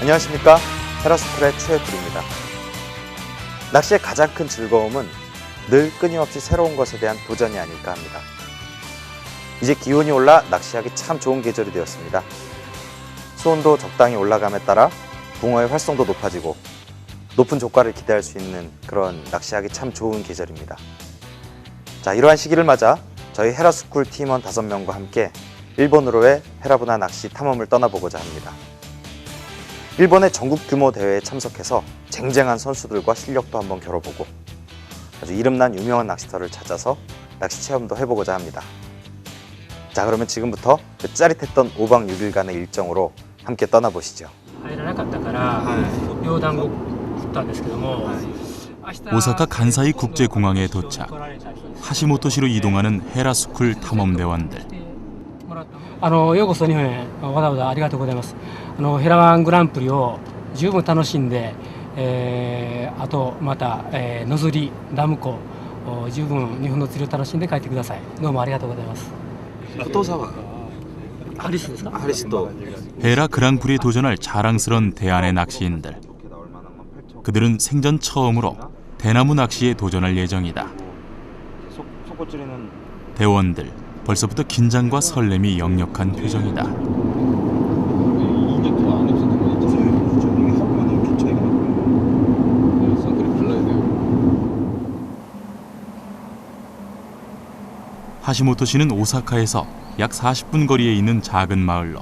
안녕하십니까, 헤라스쿨의 최혜풀입니다. 낚시의 가장 큰 즐거움은 늘 끊임없이 새로운 것에 대한 도전이 아닐까 합니다. 이제 기온이 올라 낚시하기 참 좋은 계절이 되었습니다. 수온도 적당히 올라감에 따라 붕어의 활성도 높아지고 높은 조과를 기대할 수 있는 그런 낚시하기 참 좋은 계절입니다. 자, 이러한 시기를 맞아 저희 헤라스쿨 팀원 5명과 함께 일본으로의 헤라부나 낚시 탐험을 떠나보고자 합니다. 일본의 전국 규모 대회에 참석해서 쟁쟁한 선수들과 실력도 한번 겨뤄보고 아주 이름난 유명한 낚시터를 찾아서 낚시 체험도 해보고자 합니다. 자, 그러면 지금부터 그 짜릿했던 5박 6일간의 일정으로 함께 떠나보시죠. 오사카 간사이 국제공항에 도착. 하시모토시로 이동하는 헤라스쿨 탐험대원들. ようこそ日本へわざわざありがとうございます。ヘラワングランプリを十分楽しんで、あとまた、野釣り、ダム湖、十分日本の釣りを楽しんで帰ってください。どうもありがとうございます。お父さんはハリスですか？ハリスと 헤라 그랑프리에 도전할 자랑스런 대안의 낚시인들. 그들은 생전 처음으로 대나무 낚시에 도전할 예정이다. 대원들, 벌써부터 긴장과 설렘이 역력한 표정이다. 하시모토 씨는 오사카에서 약 40분 거리에 있는 작은 마을로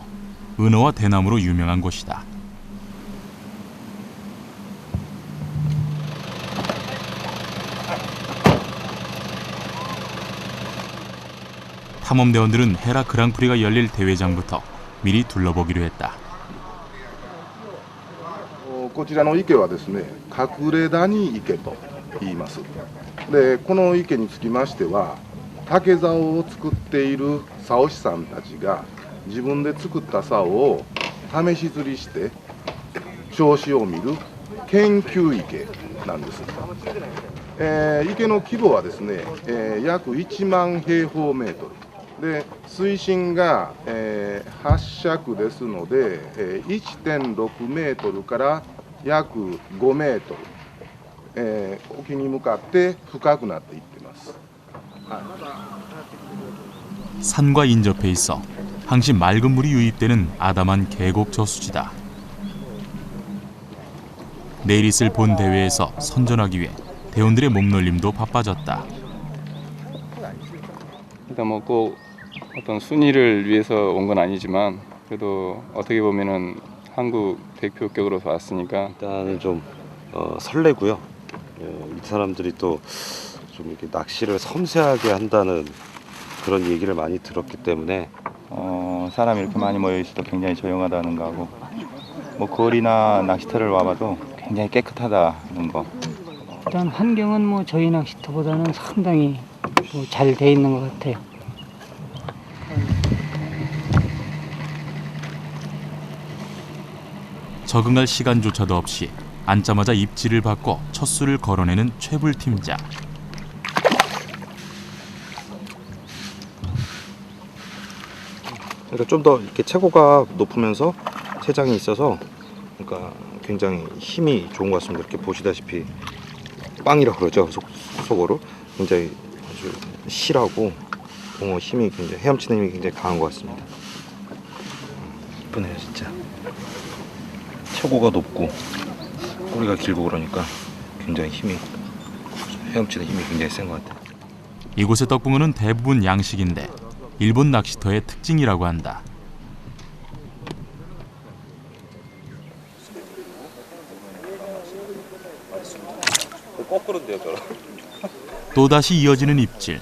은어와 대나무로 유명한 곳이다. 탐험대원들은 헤라 그랑프리가 열릴 대회장부터 미리 둘러보기로 했다. こちらの池はですね、隠れ谷池と言います。で、この池につきましては、竹竿を作っている竿師さんたちが自分で作った竿を試し釣りして調子を見る研究池なんです。池の規模はですね、約1万平方メートル。で水深が、8尺ですので、1.6 メートルから約5メートル、沖に向かって深くなっていっています。 산과 인접해 있어 항시 맑은 물이 유입되는 아담한 계곡 저수지다. 내일 있을 본 대회에서 선전하기 위해 대원들의 몸놀림도 바빠졌다. 일단 뭐 어떤 순위를 위해서 온 건 아니지만 그래도 어떻게 보면은 한국 대표격으로 왔으니까 일단은 좀 설레고요. 이 사람들이 또 좀 이렇게 낚시를 섬세하게 한다는 그런 얘기를 많이 들었기 때문에 사람이 이렇게 많이 모여 있어도 굉장히 조용하다는 거하고 뭐 거리나 낚시터를 와봐도 굉장히 깨끗하다는 거. 일단 환경은 뭐 저희 낚시터보다는 상당히 잘 돼 있는 것 같아요. 적응할 시간조차도 없이 앉자마자 입질을 받고 첫 수를 걸어내는 최불 팀장. 그러니까 좀 더 이렇게 체고가 높으면서 체장이 있어서 그러니까 굉장히 힘이 좋은 것 같습니다. 이렇게 보시다시피 빵이라고 그러죠. 속어로 굉장히 아주 실하고 붕어 힘이 굉장히 헤엄치는 힘이 굉장히 강한 것 같습니다. 이쁘네요, 진짜. 체고가 높고 꼬리가 길고 그러니까 굉장히 헤엄치는 힘이 굉장히 센 것 같아요. 이곳의 떡붕어는 대부분 양식인데 일본 낚시터의 특징이라고 한다. 거꾸로인데요, 저랑. 또다시 이어지는 입질.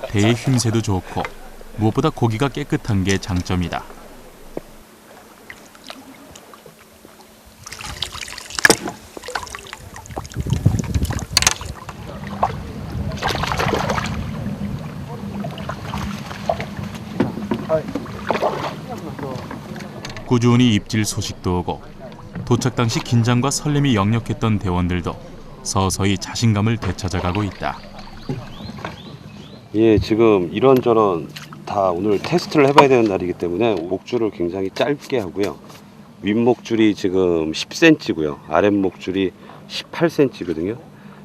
대의 힘새도 좋고 무엇보다 고기가 깨끗한 게 장점이다. 꾸준히 입질 소식도 오고 도착 당시 긴장과 설렘이 역력했던 대원들도 서서히 자신감을 되찾아가고 있다. 예, 지금 이런저런 다 오늘 테스트를 해봐야 되는 날이기 때문에 목줄을 굉장히 짧게 하고요. 윗목줄이 지금 10cm고요. 아랫목줄이 18cm거든요.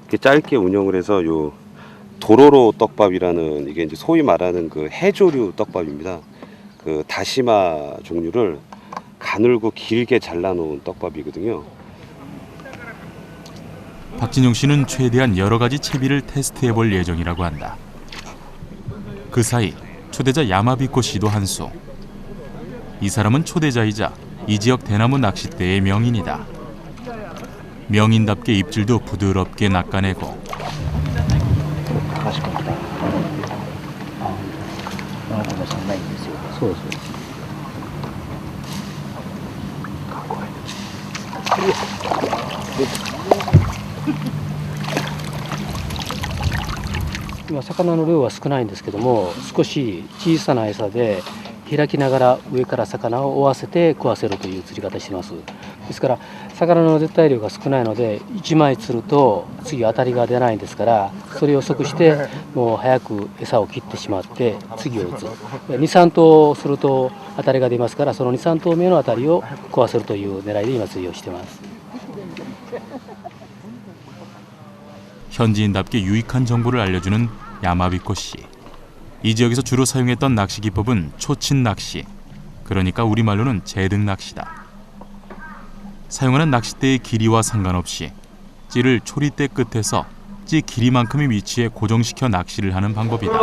이렇게 짧게 운영을 해서 요 도로로 떡밥이라는 이게 이제 소위 말하는 그 해조류 떡밥입니다. 그 다시마 종류를 가늘고 길게 잘라놓은 떡밥이거든요. 박진용 씨는 최대한 여러 가지 채비를 테스트해 볼 예정이라고 한다. 그 사이 초대자 야마비코 씨도 한수. 이 사람은 초대자이자 이 지역 대나무 낚싯대의 명인이다. 명인답게 입질도 부드럽게 낚아내고今魚の量は少ないんですけども、少し小さな餌で開きながら上から魚を追わせて食わせるという釣り方しています。ですから魚の絶対量が少ないので1枚釣ると次当たりが出ないんですから、それを即してもう早く餌を切ってしまって次を打つ。2、3頭すると当たりが出ますから、その2、3頭目の当たりを食わせるという狙いで今釣りをしています。 현지인답게 유익한 정보를 알려주는 야마비코 씨. 이 지역에서 주로 사용했던 낚시 기법은 초친 낚시, 그러니까 우리말로는 제등 낚시다. 사용하는 낚싯대의 길이와 상관없이 찌를 초리대 끝에서 찌 길이만큼의 위치에 고정시켜 낚시를 하는 방법이다.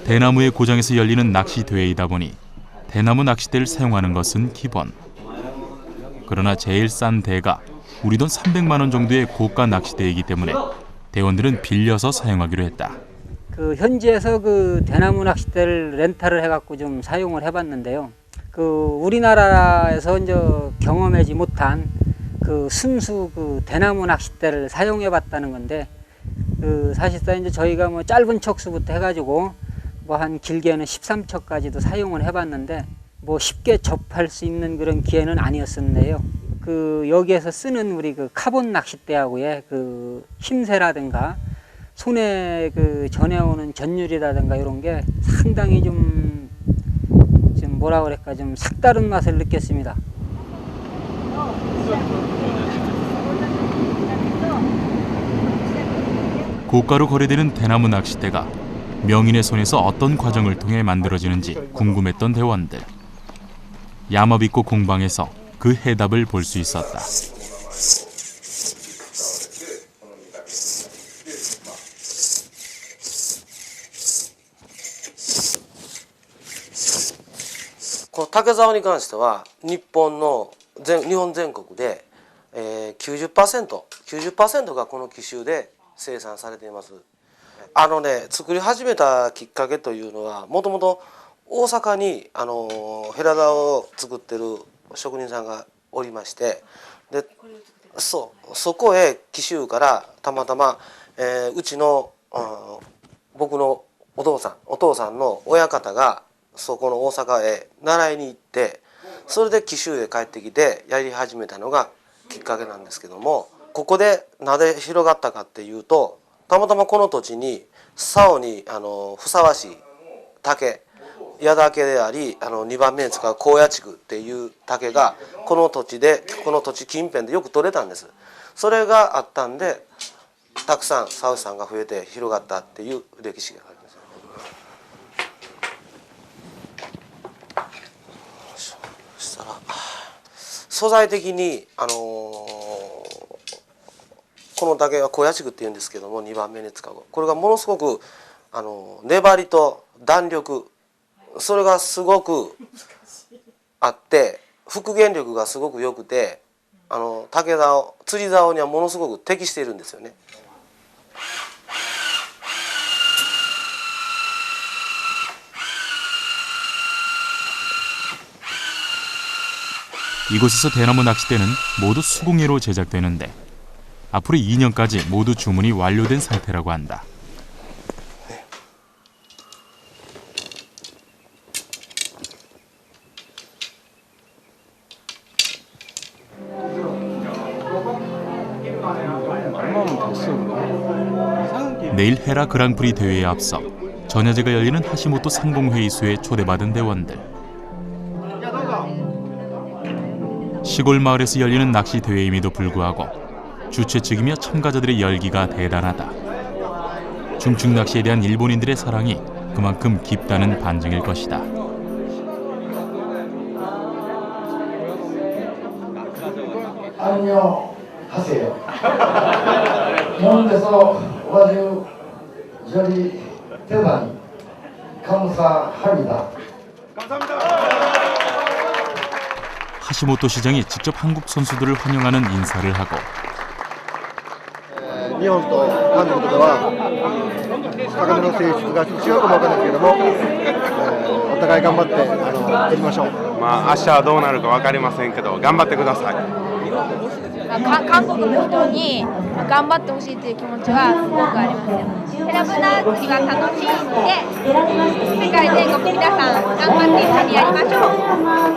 대나무의 고장에서 열리는 낚시대회이다 보니 대나무 낚싯대를 사용하는 것은 기본. 그러나 제일 싼 대가 우리 돈 300만 원 정도의 고가 낚싯대이기 때문에 대원들은 빌려서 사용하기로 했다. 그 현지에서 그 대나무 낚싯대를 렌탈을 해갖고 좀 사용을 해봤는데요. 그 우리나라에서 이제 경험하지 못한 그 순수 그 대나무 낚싯대를 사용해봤다는 건데, 그 사실상 이제 저희가 뭐 짧은 척수부터 해가지고 뭐 한 길게는 13척까지도 사용을 해봤는데 뭐 쉽게 접할 수 있는 그런 기회는 아니었었는데요. 그 여기에서 쓰는 우리 그 카본 낚싯대하고의 그 힘새라든가 손에 그 전해오는 전율이라든가 이런 게 상당히 좀 뭐라 그럴까 좀 색다른 맛을 느꼈습니다. 고가로 거래되는 대나무 낚싯대가 명인의 손에서 어떤 과정을 통해 만들어지는지 궁금했던 대원들. 야마비코 공방에서 그 해답을 볼 수 있었다. この竹竿に関しては日本全国で、90% がこの機種で生産されています。作り始めたきっかけというのはもともと大阪にヘラ竿を作ってる職人さんがおりまして、でそこへ紀州からたまたま、うちの僕のお父さんの親方がそこの大阪へ習いに行って、それで紀州へ帰ってきてやり始めたのがきっかけなんですけども、ここでなぜ広がったかっていうと、たまたまこの土地に竿にふさわしい竹矢竹であり、2番目に使う高野竹っていう竹がこの土地近辺でよく取れたんです。それがあったんでたくさん竿師さんが増えて広がったっていう歴史があります。そしたら素材的にこの竹は高野竹っていうんですけども、2番目に使うこれがものすごく粘りと弾力、それがすごくあって復元力がすごく良くて、竹竿釣り竿にはものすごく適しているんですよね。 이곳에서 대나무 낚싯대는 모두 수공예로 제작되는데 앞으로 2년까지 모두 주문이 완료된 상태라고 한다. 내일 헤라 그랑프리 대회에 앞서 전야제가 열리는 하시모토 상공회의소에 초대받은 대원들. 시골 마을에서 열리는 낚시 대회임에도 불구하고 주최 측이며 참가자들의 열기가 대단하다. 중축 낚시에 대한 일본인들의 사랑이 그만큼 깊다는 반증일 것이다. 안녕하세요. 먼데서 와주 저리 대단히 감사합니다. 하시모토 시장이 직접 한국 선수들을 환영하는 인사를 하고 日本と韓国とでは魚の性質が違うかもわからないけれども、お互い頑張ってやりましょう。まあ明日はどうなるか分かりませんけど頑張ってください。韓国の人に頑張ってほしいという気持ちはすごくありますよ。ヘラブナ釣りは楽しいんで、世界全国皆さん頑張って一緒にやりましょう。ま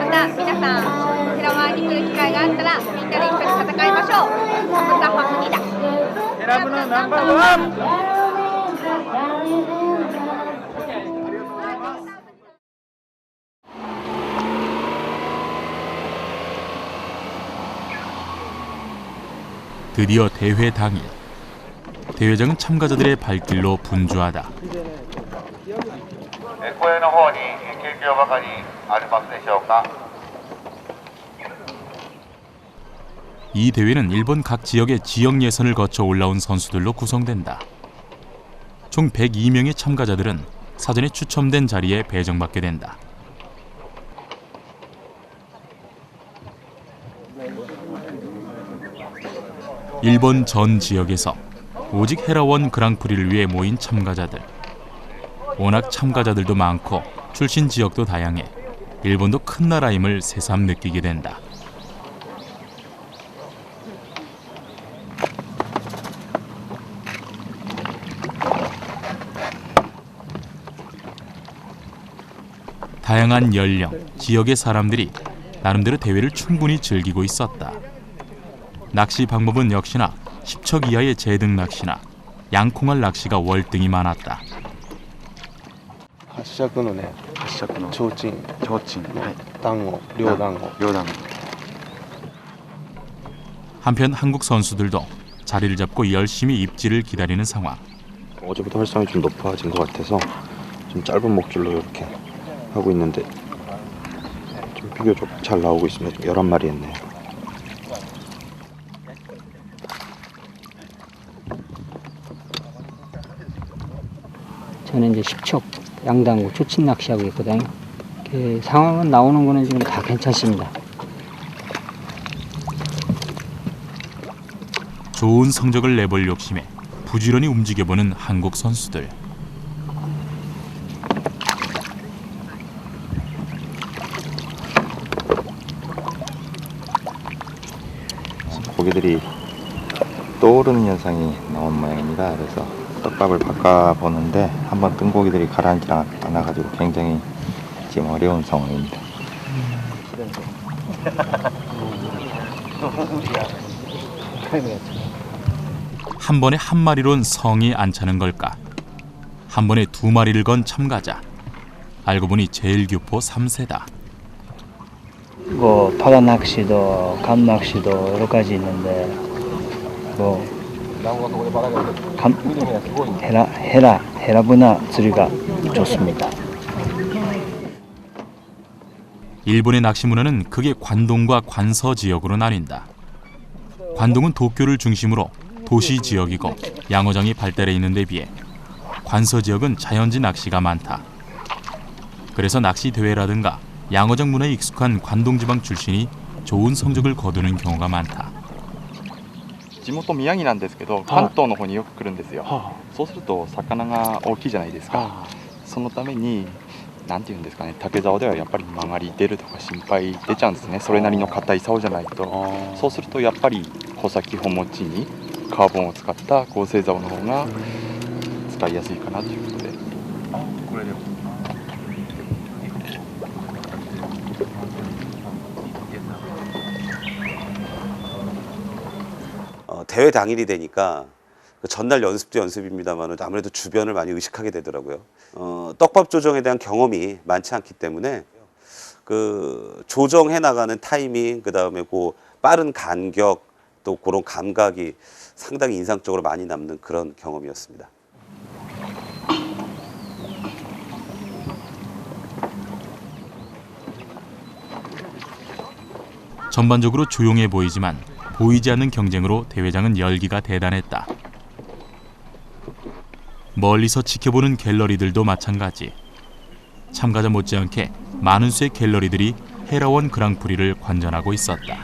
た皆さんヘラワーに来る機会があったらみんなで一緒に戦いましょう。カムサハムニダ。ヘラブナナンバーワン。드디어 대회 당일. 대회장은 참가자들의 발길로 분주하다. 이 대회는 일본 각 지역의 지역 예선을 거쳐 올라온 선수들로 구성된다. 총 102명의 참가자들은 사전에 추첨된 자리에 배정받게 된다. 일본 전 지역에서 오직 헤라원 그랑프리를 위해 모인 참가자들. 워낙 참가자들도 많고 출신 지역도 다양해 일본도 큰 나라임을 새삼 느끼게 된다. 다양한 연령, 지역의 사람들이 나름대로 대회를 충분히 즐기고 있었다. 낚시 방법은 역시나 10척 이하의 제등 낚시나 양콩알 낚시가 월등히 많았다. 8尺のね、ちょうちん、団子、両団子。 한편 한국 선수들도 자리를 잡고 열심히 입질을 기다리는 상황. 어제보다 활성이 좀 높아진 것 같아서 좀 짧은 목줄로 이렇게 하고 있는데 좀 비교적 잘 나오고 있습니다. 11마리 했네요. 저는 이제 10척 양단구 초침 낚시하고 있거든요. 상황은 나오는 거는 지금 다 괜찮습니다. 좋은 성적을 내볼 욕심에 부지런히 움직여보는 한국 선수들. 고기들이 떠오르는 현상이 나온 모양입니다. 그래서 떡밥을 바꿔보는데 한번 뜬 고기들이 가라앉지 않아가지고 굉장히 지금 어려운 상황입니다. 한 번에 한 마리론 성이 안 차는 걸까? 한 번에 두 마리를 건 참가자. 알고 보니 제일교포 3세다. 뭐 바다 낚시도 감 낚시도 여러 가지 있는데 뭐 헤라브나釣리가 좋습니다. 일본의 낚시 문화는 크게 관동과 관서 지역으로 나뉜다. 관동은 도쿄를 중심으로 도시 지역이고 양어장이 발달해 있는 데 비해 관서 지역은 자연지 낚시가 많다. 그래서 낚시 대회라든가 양어장 문화에 익숙한 관동지방 출신이 좋은 성적을 거두는 경우가 많다. 地元宮城なんですけど関東の方によく来るんですよ。そうすると魚が大きいじゃないですか。そのためになんていうんですかね、竹竿ではやっぱり曲がり出るとか心配出ちゃうんですね。それなりの硬い竿じゃないと。そうするとやっぱり穂先穂持ちにカーボンを使った合成竿の方が使いやすいかなということで。これでも 대회 당일이 되니까 전날 연습도 연습입니다만 아무래도 주변을 많이 의식하게 되더라고요. 떡밥 조정에 대한 경험이 많지 않기 때문에 그 조정해 나가는 타이밍, 그 다음에 그 빠른 간격, 또 그런 감각이 상당히 인상적으로 많이 남는 그런 경험이었습니다. 전반적으로 조용해 보이지만 보이지 않는 경쟁으로 대회장은 열기가 대단했다. 멀리서 지켜보는 갤러리들도 마찬가지. 참가자 못지않게 많은 수의 갤러리들이 헤라원 그랑프리를 관전하고 있었다.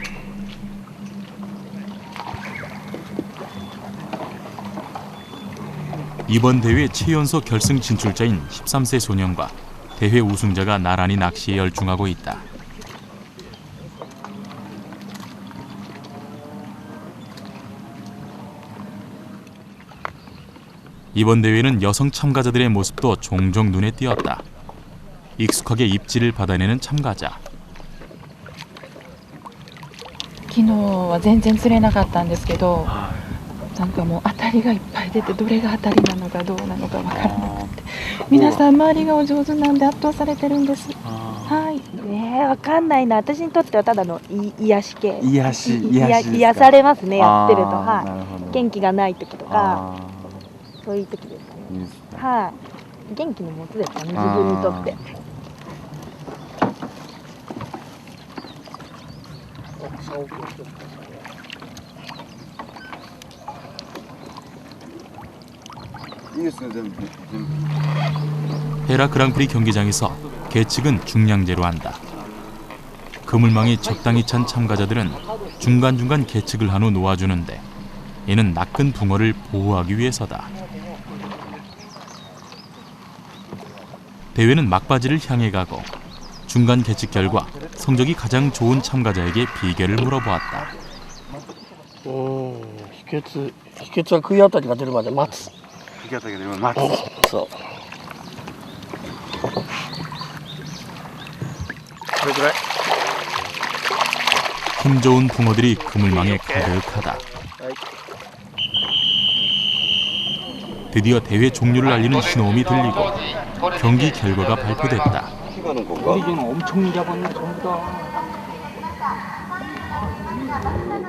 이번 대회 최연소 결승 진출자인 13세 소년과 대회 우승자가 나란히 낚시에 열중하고 있다. 이번 대회는 여성 참가자들의 모습도 종종 눈에 띄었다. 익숙하게 입질을 받아내는 참가자. 昨日は全然釣れなかったんですけど、なんかもう当たりがいっぱい出てどれが当たりなのかどうなのかわからなくて、皆さん周りがお上手なんで圧倒されてるんです。はい。わかんないな。私にとってはただの癒し系。癒されますね。やってると、なるほど。元気がない時とか、そういう時ですかね。はい。元気のもとですかね。自分にとって。いいですね、全部。 헤라 그랑프리 경기장에서 계측은 중량제로 한다. 그물망이 적당히 찬 참가자들은 중간중간 계측을 한 후 놓아주는데 이는 낚은 붕어를 보호하기 위해서다. 대회는 막바지를 향해 가고 중간 계측 결과 성적이 가장 좋은 참가자에게 비결을 물어보았다. 秘訣は杭当たりが出るまで待つ。行き当たりが出るまで待つ。そう。これくらい。 힘 좋은 붕어들이 그물망에 가득하다. 드디어 대회 종료를 알리는 신호음이 들리고 경기 결과가 발표됐다. 엄청 잡았네, 전부 다.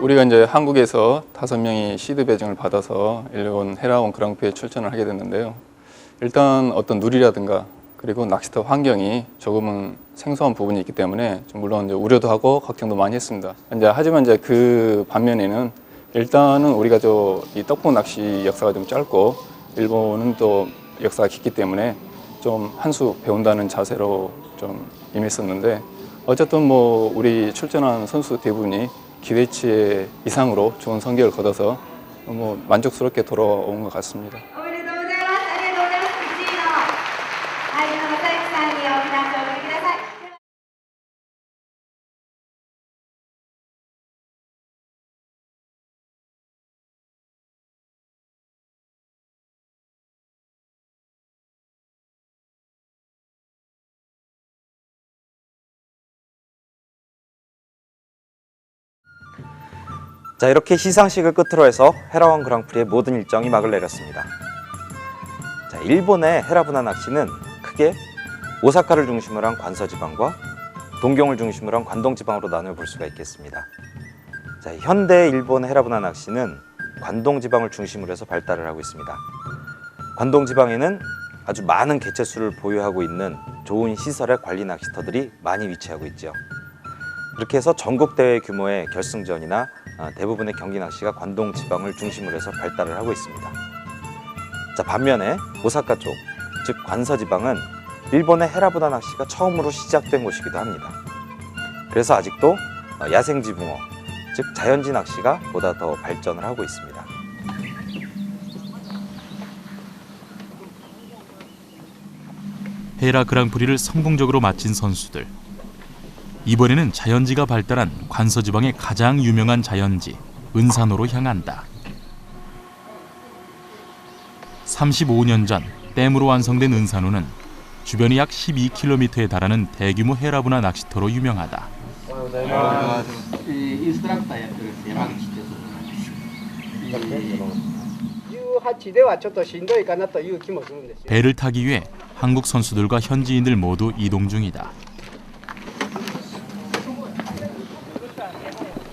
우리가 이제 한국에서 5명이 시드 배정을 받아서 일본 헤라원 그랑프리에 출전을 하게 됐는데요. 일단 어떤 누리라든가 그리고 낚시터 환경이 조금은 생소한 부분이 있기 때문에 좀 물론 이제 우려도 하고 걱정도 많이 했습니다. 하지만 이제 그 반면에는 일단은 우리가 이 떡보 낚시 역사가 좀 짧고 일본은 또 역사가 깊기 때문에 좀 한 수 배운다는 자세로 좀 임했었는데 어쨌든 뭐 우리 출전한 선수 대부분이 기대치 이상으로 좋은 성적을 거둬서 뭐 만족스럽게 돌아온 것 같습니다. 자, 이렇게 시상식을 끝으로 해서 헤라원 그랑프리의 모든 일정이 막을 내렸습니다. 자, 일본의 헤라부나 낚시는 크게 오사카를 중심으로 한 관서지방과 동경을 중심으로 한 관동지방으로 나누어 볼 수가 있겠습니다. 자, 현대 일본 헤라부나 낚시는 관동지방을 중심으로 해서 발달을 하고 있습니다. 관동지방에는 아주 많은 개체수를 보유하고 있는 좋은 시설의 관리 낚시터들이 많이 위치하고 있죠. 그렇게 해서 전국대회 규모의 결승전이나 대부분의 경기 낚시가 관동 지방을 중심으로 해서 발달을 하고 있습니다. 자, 반면에 오사카 쪽, 즉 관서 지방은 일본의 헤라부나 낚시가 처음으로 시작된 곳이기도 합니다. 그래서 아직도 야생지 붕어, 즉 자연지 낚시가 보다 더 발전을 하고 있습니다. 헤라 그랑프리를 성공적으로 마친 선수들. 이번에는 자연지가 발달한 관서지방의 가장 유명한 자연지 은산호로 향한다. 35년 전 댐으로 완성된 은산호는 주변이 약 12km에 달하는 대규모 헤라부나 낚시터로 유명하다. 18ではちょっとしんどいかなという気もするんですよ。 배를 타기 위해 한국 선수들과 현지인들 모두 이동 중이다.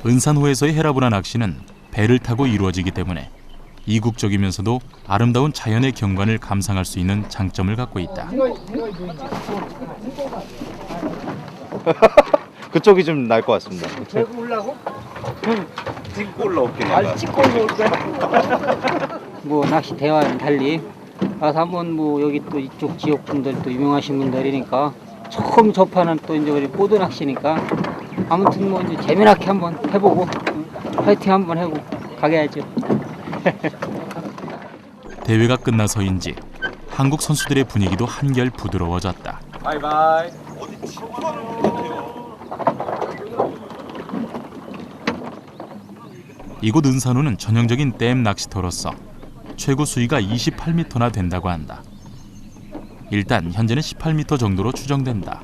은산호에서의 헤라브라 낚시는 배를 타고 이루어지기 때문에 이국적이면서도 아름다운 자연의 경관을 감상할 수 있는 장점을 갖고 있다. 그쪽이 좀 나을 것 같습니다. 저기 올라고? 찍고 올라올게요. 아, 찍고 올라올까요? 뭐 낚시 대화는 달리 가서 한번 뭐 여기 또 이쪽 지역 분들 또 유명하신 분들이니까 처음 접하는 또 이제 우리 보드 낚시니까 아무튼 뭐 이제 재미나게 한번 해보고 파이팅 한번 하고 가게야죠. 대회가 끝나서인지 한국 선수들의 분위기도 한결 부드러워졌다. 바이바이. 이곳 은산호는 전형적인 댐 낚시터로서 최고 수위가 28m나 된다고 한다. 일단 현재는 18m 정도로 추정된다.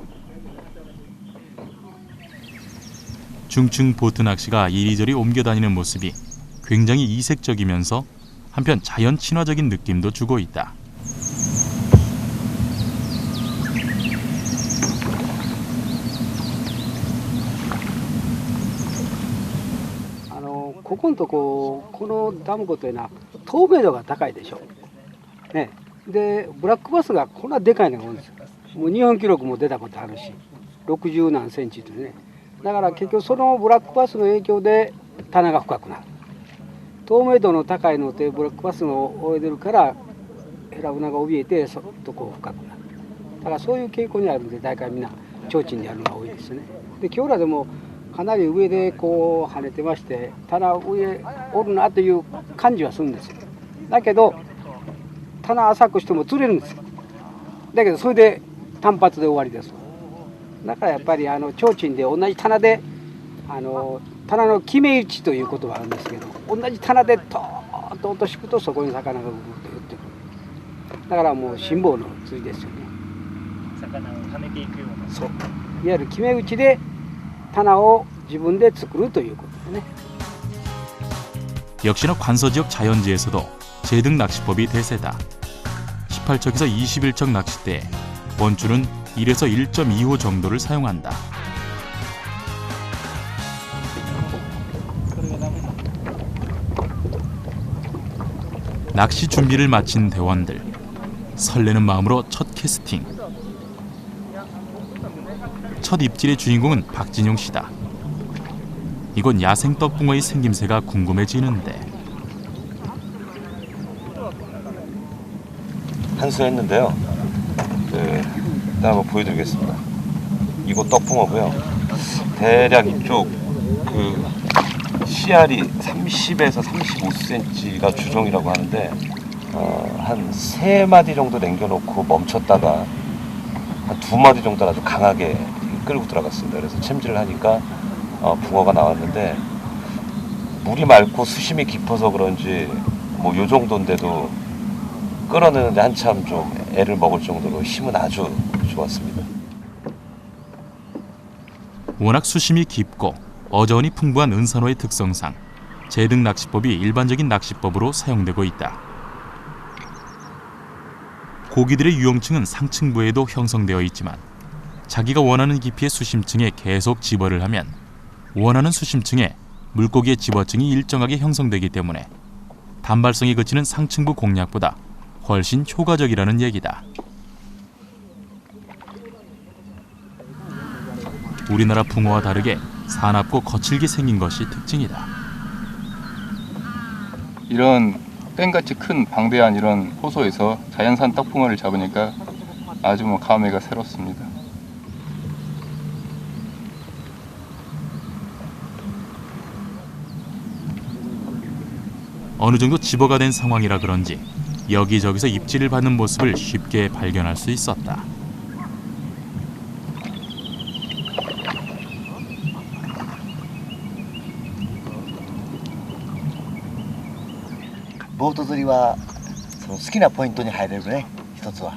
중층 보트 낚시가 이리저리 옮겨다니는 모습이 굉장히 이색적이면서 한편 자연 친화적인 느낌도 주고 있다. ここのとこ、このダム湖というのは透明度が高いでしょ。ね、でブラックバスがこんなでかいのが多いんですよ。もう日本記録も出たことあるし、60何センチというね。だから結局そのブラックバスの影響で棚が深くなる。透明度の高いのでブラックバスの泳いでるからヘラブナが怯えてそっとこう深くなる。だからそういう傾向にあるんで大体みんな提灯でやるのが多いですね。で今日らでもかなり上でこう跳ねてまして棚上おるなという感じはするんですよ。だけど棚浅くしても釣れるんですよ。だけどそれで単発で終わりです。だからやっぱり提灯で同じ棚で棚の決め打ちということはあるんですけど同じ棚でトーンと落としくとそこに魚がグーッと寄ってくる。だからもう辛抱の釣りですよね。魚をはめていくような。そう。いわゆる決め打ちで棚を自分で作るということですね。 역시나 관서지역 자연지에서도 제등 낚시법이 대세다. 18척에서 21척 낚싯대에 원줄은 1에서 1.2호 정도를 사용한다. 낚시 준비를 마친 대원들. 설레는 마음으로 첫 캐스팅. 첫 입질의 주인공은 박진용 씨다. 이곳 야생 떡붕어의 생김새가 궁금해지는데. 한수했는데요. 일단 한번 보여드리겠습니다. 이곳 떡붕어고요. 대략 이쪽 씨알이 30에서 35cm가 주종이라고 하는데 한 3마디 정도 남겨놓고 멈췄다가 한 2마디 정도 아주 강하게 끌고 들어갔습니다. 그래서 챔질을 하니까 붕어가 나왔는데 물이 맑고 수심이 깊어서 그런지 뭐 요 정도인데도 끌어내는데 한참 좀 애를 먹을 정도로 힘은 아주 좋았습니다. 워낙 수심이 깊고 어저원이 풍부한 은산호의 특성상 제등 낚시법이 일반적인 낚시법으로 사용되고 있다. 고기들의 유용층은 상층부에도 형성되어 있지만 자기가 원하는 깊이의 수심층에 계속 집어를 하면 원하는 수심층에 물고기의 집어층이 일정하게 형성되기 때문에 단발성이 그치는 상층부 공략보다 훨씬 효과적이라는 얘기다. 우리나라 붕어와 다르게 사납고 거칠게 생긴 것이 특징이다. 이런 땡같이 큰 방대한 이런 호소에서 자연산 떡붕어를 잡으니까 아주 뭐 감회가 새롭습니다. 어느 정도 집어가 된 상황이라 그런지 여기저기서 입질을 받는 모습을 쉽게 발견할 수 있었다.ボート釣りはその好きなポイントに入れるね、一つは。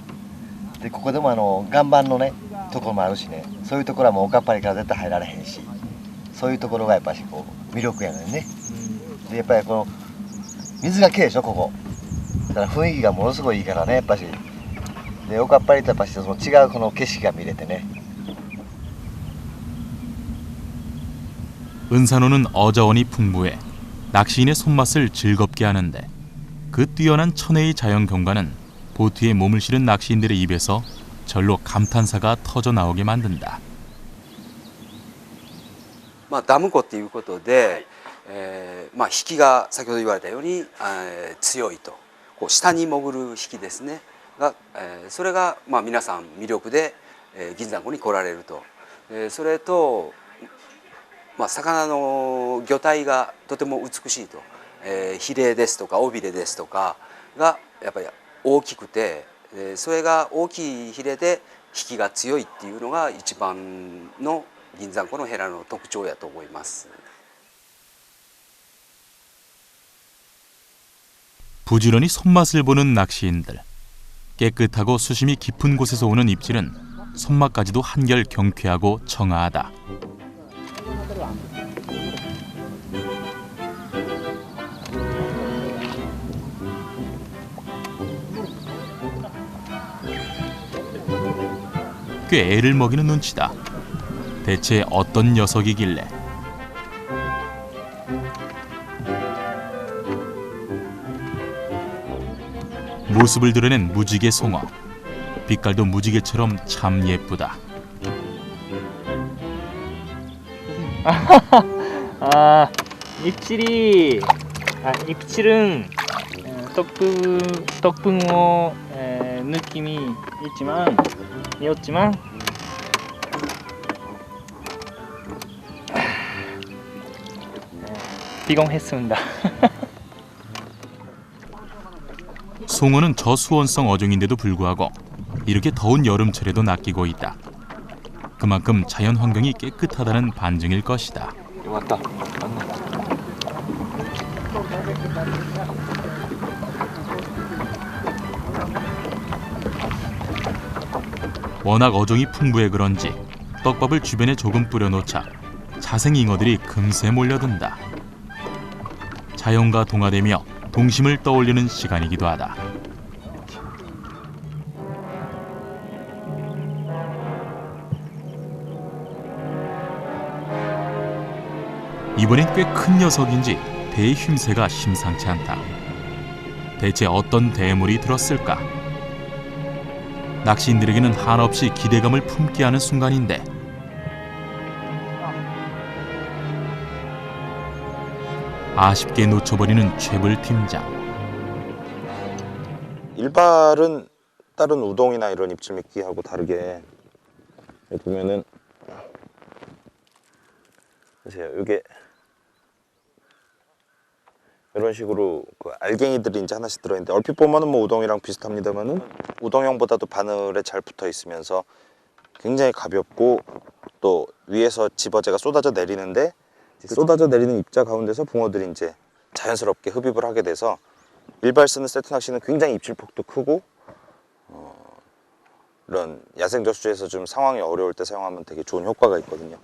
でここでも岩盤のねところもあるしね、そういうところはもうおかっぱりから絶対入られへんし、そういうところがやっぱりこう魅力やねんね。でやっぱりこの水がきれいでしょ、ここ。だから雰囲気がものすごいいいからね、やっぱし。で、おかっぱりとやっぱしその違うこの景色が見れてね。 은산호는 어자원이 풍부해 낚시인의 손맛을 즐겁게 하는데 그 뛰어난 천혜의 자연 경관은 보트에 몸을 실은 낚시인들의 입에서 절로 감탄사가 터져 나오게 만든다. ダム湖っていうことで、引きが先ほど言われたように、強いと、こう下に潜る引きですねが、それが皆さん魅力で、銀山湖に来られると、それと、魚の魚体がとても美しいと、ヒレですとか尾びれですとかがやっぱり大きくて、それが大きいヒレで引きが強いっていうのが一番の銀山湖のヘラの特徴やと思います。 부지런히 손맛을 보는 낚시인들. 깨끗하고 수심이 깊은 곳에서 오는 입질은 손맛까지도 한결 경쾌하고 청아하다. 꽤 애를 먹이는 눈치다. 대체 어떤 녀석이길래? 모습을 드러낸 무지개 송어. 빛깔도 무지개처럼 참 예쁘다. 입질은 떡붕어 느낌이 있지만 비공했습니다. 송어는 저수온성 어종인데도 불구하고 이렇게 더운 여름철에도 낚이고 있다. 그만큼 자연 환경이 깨끗하다는 반증일 것이다. 왔다. 워낙 어종이 풍부해 그런지 떡밥을 주변에 조금 뿌려놓자 자생잉어들이 금세 몰려든다. 자연과 동화되며 동심을 떠올리는 시간이기도 하다. 이번엔 꽤 큰 녀석인지 배의 휨새가 심상치 않다. 대체 어떤 대물이 들었을까? 낚시인들에게는 한없이 기대감을 품게 하는 순간인데 아쉽게 놓쳐버리는 최불 팀장. 일발은 다른 우동이나 이런 입질 미끼하고 다르게 여기 보면은 보세요. 이게 이런 식으로 그 알갱이들이 이제 하나씩 들어있는데 얼핏 보면은 뭐 우동이랑 비슷합니다만은 우동형보다도 바늘에 잘 붙어 있으면서 굉장히 가볍고 또 위에서 집어제가 쏟아져 내리는데 쏟아져 내리는 입자 가운데서 붕어들이 이제 자연스럽게 흡입을 하게 돼서 일발 쓰는 세트 낚시는 굉장히 입질폭도 크고 이런 야생저수지에서 좀 상황이 어려울 때 사용하면 되게 좋은 효과가 있거든요.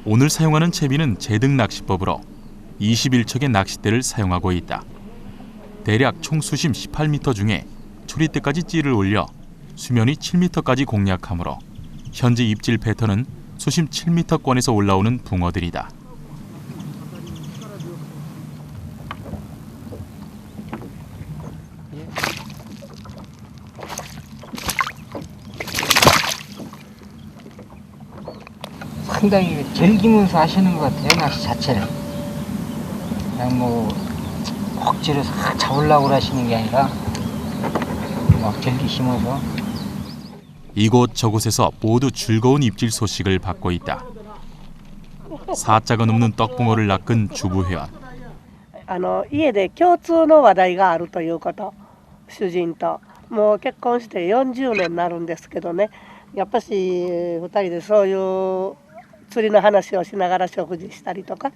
오늘 사용하는 채비는 제등 낚시법으로 21척의 낚싯대를 사용하고 있다. 대략 총 수심 18m 중에 초리대까지 찌를 올려 수면이 7m까지 공략하므로 현재 입질 패턴은 수심 7m권에서 올라오는 붕어들이다. 상당히 즐기면서 하시는 것 같아요, 낚시 자체를. 그냥 뭐 억지로 싹 잡으려고 하시는 게 아니라 막 즐기시면서. 이곳 저곳에서 모두 즐거운 입질 소식을 받고 있다. 4자가 넘는 떡붕어를 낚은 주부 회원. 家で共通の話題があるということ、主人ともう結婚して40年になるんですけどね、やっぱし2人でそういう釣りの話をしながら食事したりとか、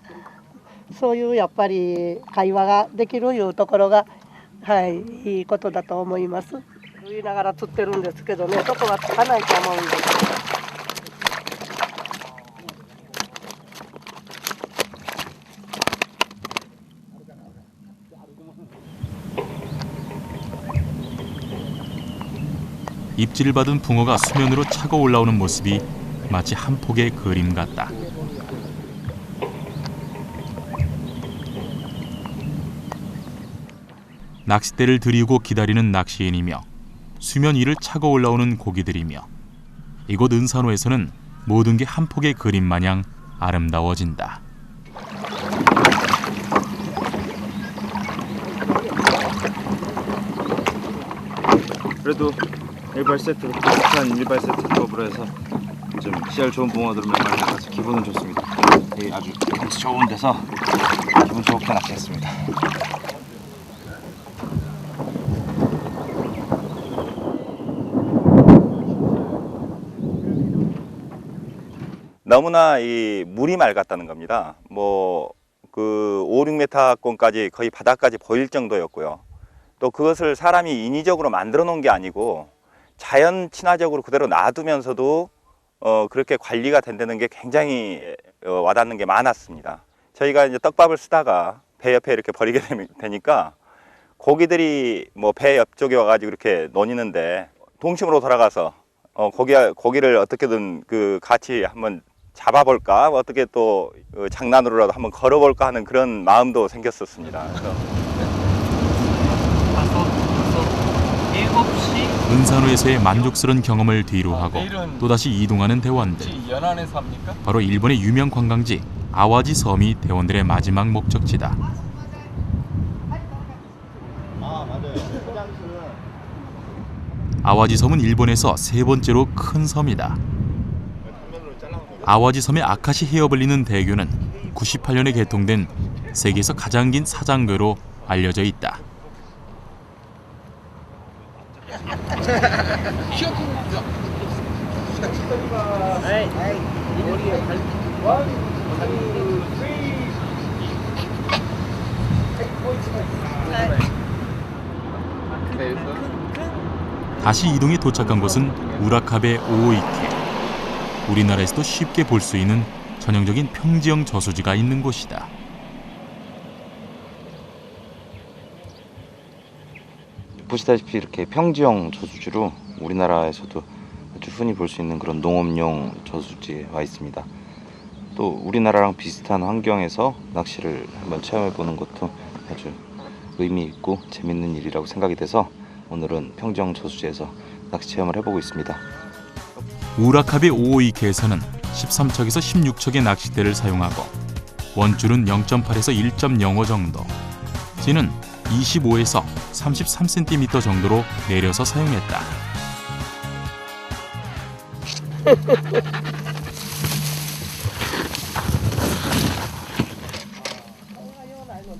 そういうやっぱり会話ができるいうところが、はい、いいことだと思います。言いながら釣ってるんですけどね、どこはつかないと思うんです。 입질을 받은 붕어가 수면으로 차고 올라오는 모습이 마치 한 폭의 그림 같다. 낚싯대를 들이고 기다리는 낚시인이며 수면 위를 차고 올라오는 고기들이며 이곳 은산호에서는 모든 게 한 폭의 그림 마냥 아름다워진다. 그래도 일발 세트로 비슷한 일발 세트급으로 해서 좀 씨알 좋은 붕어들 몇 마리 잡아서 기분은 좋습니다. 이 아주 경치 좋은 데서 기분 좋게 낚시했습니다. 너무나 이 물이 맑았다는 겁니다. 뭐 그 5, 6m권까지 거의 바닥까지 보일 정도였고요. 또 그것을 사람이 인위적으로 만들어 놓은 게 아니고 자연 친화적으로 그대로 놔두면서도 그렇게 관리가 된다는 게 굉장히 와닿는 게 많았습니다. 저희가 이제 떡밥을 쓰다가 배 옆에 이렇게 버리게 되니까 고기들이 뭐 배 옆쪽에 와가지고 이렇게 노니는데 동심으로 돌아가서 고기를 어떻게든 그 같이 한번 잡아볼까, 어떻게 또 장난으로라도 한번 걸어볼까 하는 그런 마음도 생겼었습니다. 은산호에서의 만족스러운 경험을 뒤로하고 또다시 이동하는 대원들. 바로 일본의 유명 관광지 아와지 섬이 대원들의 마지막 목적지다. 아와지 섬은 일본에서 세 번째로 큰 섬이다. 아와지 섬의 아카시 해협을 잇는 대교는 98년에 개통된 세계에서 가장 긴 사장교로 알려져 있다. 다시 이동해 도착한 곳은 우라카베 오오이케. 우리나라에서도 쉽게 볼 수 있는 전형적인 평지형 저수지가 있는 곳이다. 보시다시피 이렇게 평지형 저수지로 우리나라에서도 아주 흔히 볼 수 있는 그런 농업용 저수지에 와 있습니다. 또 우리나라랑 비슷한 환경에서 낚시를 한번 체험해 보는 것도 아주 의미 있고 재밌는 일이라고 생각이 돼서 오늘은 평지형 저수지에서 낚시 체험을 해보고 있습니다. 우라카베 오오이케에서는 13척에서 16척의 낚싯대를 사용하고 원줄은 0.8에서 1.05 정도, 진은 25에서 33cm 정도로 내려서 사용했다.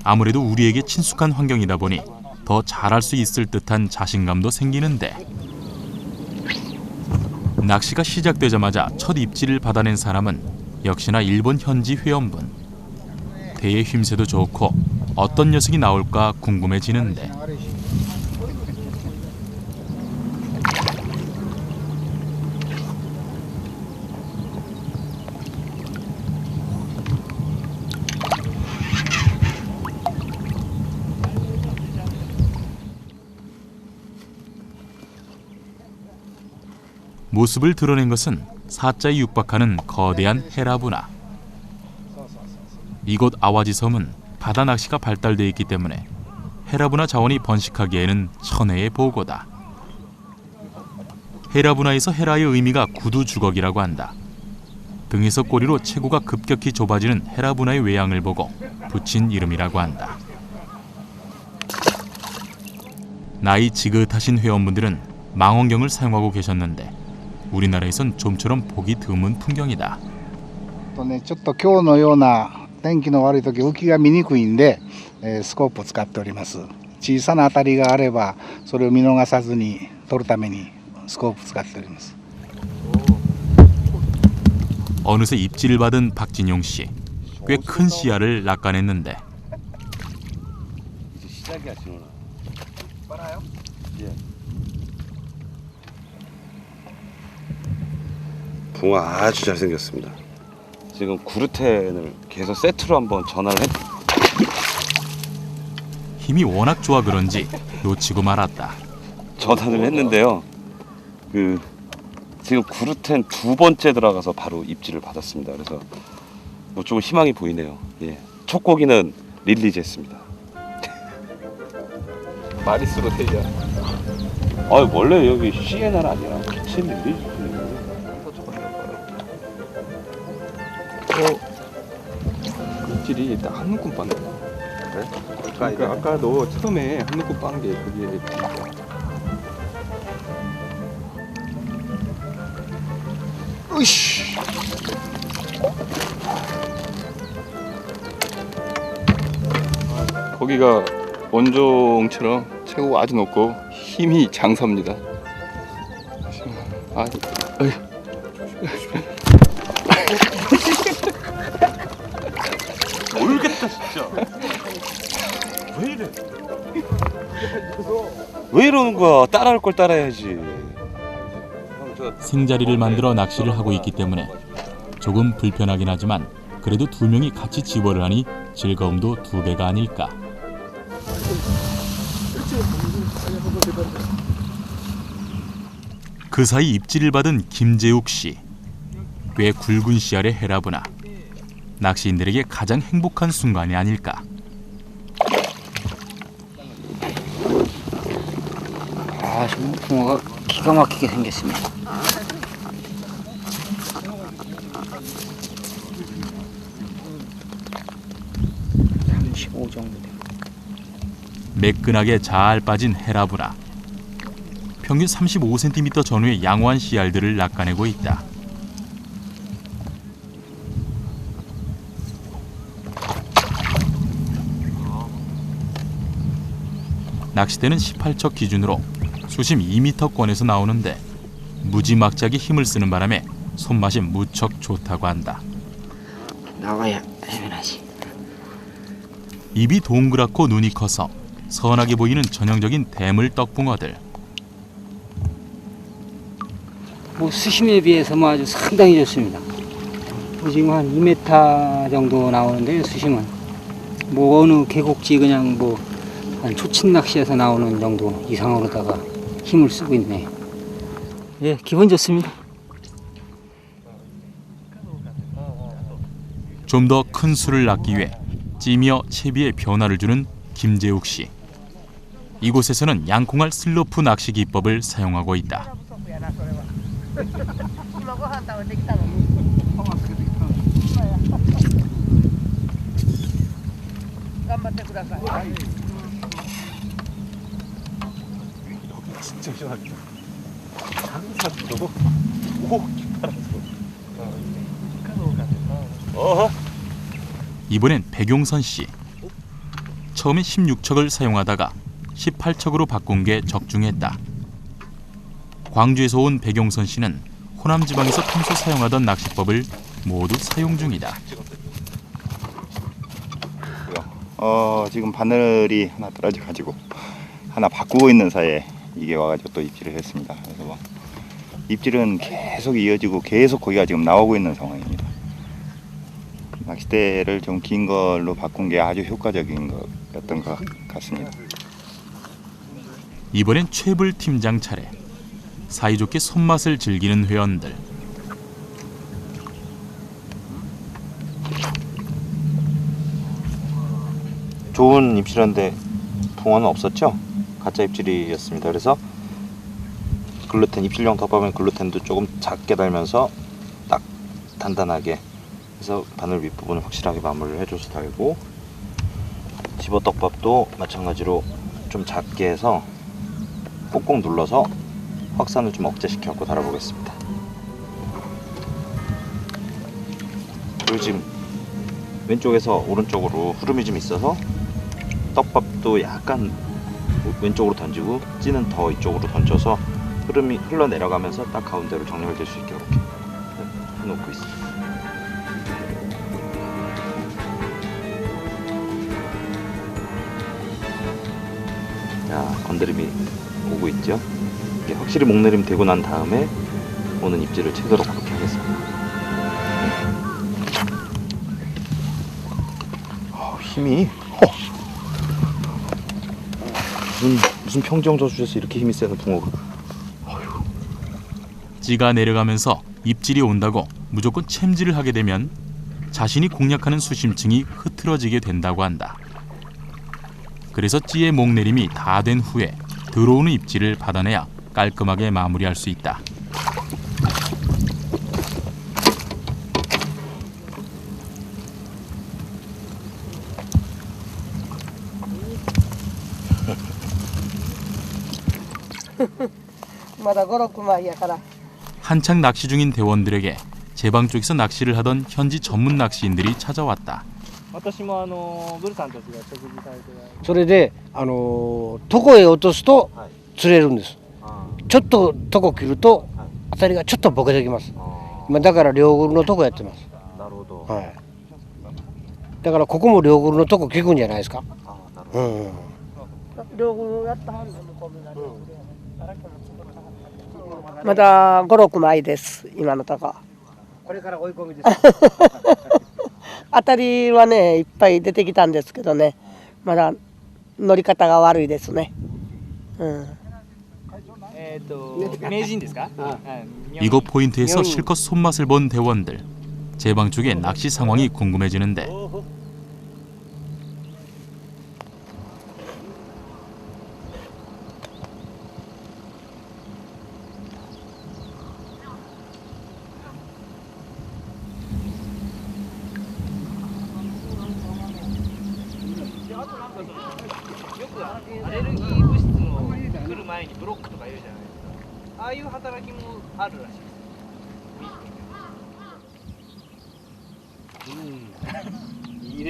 아무래도 우리에게 친숙한 환경이다 보니 더 잘할 수 있을 듯한 자신감도 생기는데, 낚시가 시작되자마자 첫 입질을 받아낸 사람은 역시나 일본 현지 회원분. 대의 힘새도 좋고 어떤 녀석이 나올까 궁금해지는데, 모습을 드러낸 것은 사자에 육박하는 거대한 헤라부나. 이곳 아와지 섬은 바다 낚시가 발달되어 있기 때문에 헤라부나 자원이 번식하기에는 천혜의 보고다. 헤라부나에서 헤라의 의미가 구두 주걱이라고 한다. 등에서 꼬리로 체구가 급격히 좁아지는 헤라부나의 외양을 보고 붙인 이름이라고 한다. 나이 지긋하신 회원분들은 망원경을 사용하고 계셨는데 우리나라에선 좀처럼 보기 드문 풍경이다. ちょっと今日のような天気の悪い時浮きが見にくいんで、スコープを使っております。小さな当たりがあればそれを見逃さずに撮るためにスコープを使っております。 어느새 입질을 받은 박진용 씨, 꽤 큰 씨알을 낚아냈는데. 이제 시작이야, 진호나. 빨아요? 예. 붕어 아주 잘생겼습니다. 지금 구르텐을 계속 세트로 한번 전화를 했. 힘이 워낙 좋아 그런지 놓치고 말았다. 전화를 했는데요. 지금 구르텐 2번째 들어가서 바로 입질을 받았습니다. 그래서 뭐 좀 희망이 보이네요. 예. 첫 고기는 릴리즈했습니다. 마리수로 되죠. 원래 여기 시에나는 아니라 같이 릴리즈. 입질이 일단 한 묶음 빠네. 그래? 그러니까 아까도 처음에 한 묶음 빠는 게 그게 으이씨. 고기가 원종처럼 체구가 아주 높고 힘이 장사입니다. 모르겠다 진짜. 왜 이래? 왜 이러는 거야? 따라할 걸 따라야지. 생자리를 만들어 낚시를 하고 있기 때문에 조금 불편하긴 하지만 그래도 2명이 같이 집어를 하니 즐거움도 2배가 아닐까. 그 사이 입질을 받은 김재욱 씨. 꽤 굵은 씨알의 헤라브나. 낚시인들에게 가장 행복한 순간이 아닐까. 지금 붕어가 기가 막히게 생겼습니다. 매끈하게 잘 빠진 헤라브나. 평균 35cm 전후의 양호한 씨알들을 낚아내고 있다. 낚싯대는 18척 기준으로 수심 2m권에서 나오는데 무지막지하게 힘을 쓰는 바람에 손맛이 무척 좋다고 한다. 나와야 해면하지. 입이 동그랗고 눈이 커서 선하게 보이는 전형적인 대물 떡붕어들. 수심에 비해서 아주 상당히 좋습니다. 지금 한 2m 정도 나오는데요, 수심은. 어느 계곡지 그냥 한 초친 낚시에서 나오는 정도 이상으로다가 힘을 쓰고 있네요. 예, 기분 좋습니다. 좀 더 큰 수를 낚기 위해 찌미어 채비에 변화를 주는 김재욱 씨. 이곳에서는 양콩알 슬로프 낚시 기법을 사용하고 있다. 진짜 시원하겠다. 장사도 오기 따라서. 이번엔 백용선 씨. 처음엔 16척을 사용하다가 18척으로 바꾼 게 적중했다. 광주에서 온 백용선 씨는 호남 지방에서 평소 사용하던 낚시법을 모두 사용 중이다. 지금 바늘이 하나 떨어져가지고 하나 바꾸고 있는 사이에 이게 와가지고 또 입질을 했습니다. 그래서 입질은 계속 이어지고 계속 고기가 지금 나오고 있는 상황입니다. 낚싯대를 좀 긴 걸로 바꾼 게 아주 효과적인 거였던 것 같습니다. 이번엔 최불 팀장 차례. 사이좋게 손맛을 즐기는 회원들. 좋은 입질인데 붕어는 없었죠? 가짜 입질이었습니다. 그래서 글루텐, 입질용 덮밥은 글루텐도 조금 작게 달면서 딱 단단하게 해서 바늘 윗부분을 확실하게 마무리를 해줘서 달고, 집어떡밥도 마찬가지로 좀 작게 해서 꼭꼭 눌러서 확산을 좀 억제시켜갖고 달아보겠습니다. 그리고 지금 왼쪽에서 오른쪽으로 흐름이 좀 있어서 떡밥도 약간 왼쪽으로 던지고 찌는 더 이쪽으로 던져서 흐름이 흘러내려가면서 딱 가운데로 정렬될 수 있게 이렇게 해놓고 있습니다. 자, 건드림이 오고 있죠. 이게 확실히 목내림 되고 난 다음에 오는 입질을 채도록 그렇게 하겠습니다. 힘이 무슨 평정 저수지에서 이렇게 힘이 세는 붕어가. 찌가 내려가면서 입질이 온다고 무조건 챔질을 하게 되면 자신이 공략하는 수심층이 흐트러지게 된다고 한다. 그래서 찌의 목내림이 다 된 후에 들어오는 입질을 받아내야 깔끔하게 마무리할 수 있다. 한창 낚시 중인 대원들에게 제방 쪽에서 낚시를 하던 현지 전문 낚시인들이 찾아왔다. 私もブルさんたちが食事されてそれで床へ落とすと釣れるんです。ちょっと床切ると当たりがちょっとボケてきます。今だから両グルのとこやってます。なるほど。はい。だからここも両グルのとこ聞くんじゃないですか。うん。両グルやったはんの向こうになる。まだ5、6枚です今のとこ。これから追い込みです。当たりはねいっぱい出てきたんですけどね、まだ乗り方が悪いですね。名人ですか? 이곳 포인트에서 실컷 손맛을 본 대원들. 제방 쪽의 낚시 상황이 궁금해지는데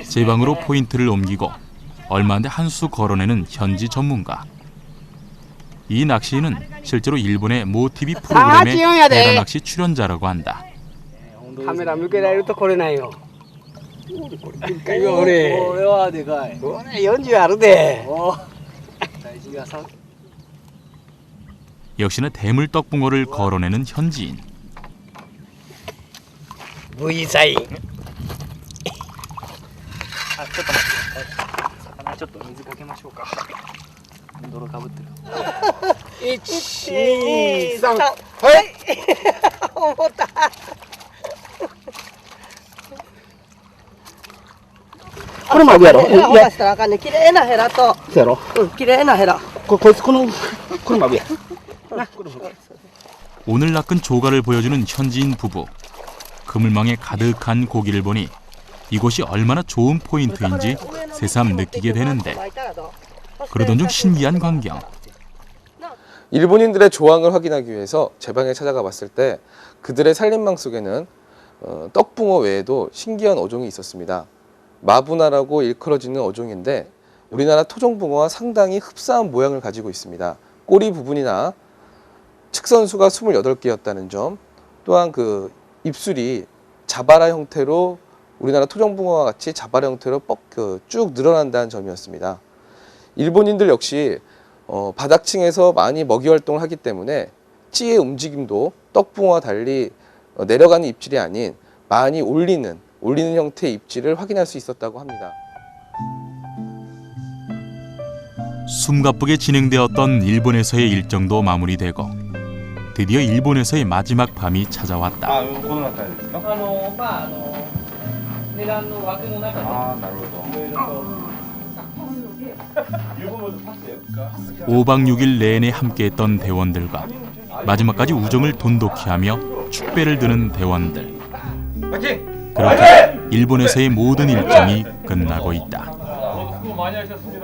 제방으로 포인트를 옮기고 얼마 안 돼 한 수 걸어내는 현지 전문가. 이 낚시인은 실제로 일본의 모 TV 프로그램의 해라 낚시 출연자라고 한다. 카메라 向けられるとこれないよ。これはでかい。これ40あるで。 역시나 대물 떡붕어를 걸어내는 현지인. Vサイン。ちょっと水かけましょうか。泥かぶってる。1、2、3。はい。重たい。これもあるやろ。ヘラほらしたらあかんね。綺麗なヘラと。そうやろ。綺麗なヘラ。こいつこれもあるや。 오늘 낚은 조가를 보여주는 현지인 부부. 그물망에 가득한 고기를 보니 이곳이 얼마나 좋은 포인트인지 새삼 느끼게 되는데 그러던 중 신기한 광경. 일본인들의 조항을 확인하기 위해서 제방에 찾아가 봤을 때 그들의 살림망 속에는 떡붕어 외에도 신기한 어종이 있었습니다. 마부나라고 일컬어지는 어종인데 우리나라 토종붕어와 상당히 흡사한 모양을 가지고 있습니다. 꼬리 부분이나 측선수가 28개였다는 점, 또한 그 입술이 자바라 형태로 우리나라 토종붕어와 같이 자바라 형태로 쭉 늘어난다는 점이었습니다. 일본인들 역시 바닥층에서 많이 먹이 활동을 하기 때문에 찌의 움직임도 떡붕어와 달리 내려가는 입질이 아닌 많이 올리는 형태의 입질을 확인할 수 있었다고 합니다. 숨가쁘게 진행되었던 일본에서의 일정도 마무리되고 드디어 일본에서의 마지막 밤이 찾아왔다. 아, 이거この中ですか? 値段の枠の中で。ああ、なるほど。 5박 6일 내내 함께했던 대원들과 마지막까지 우정을 돈독히 하며 축배를 드는 대원들. 그렇게 일본에서의 모든 일정이 끝나고 있다. 수고 많이 하셨습니다.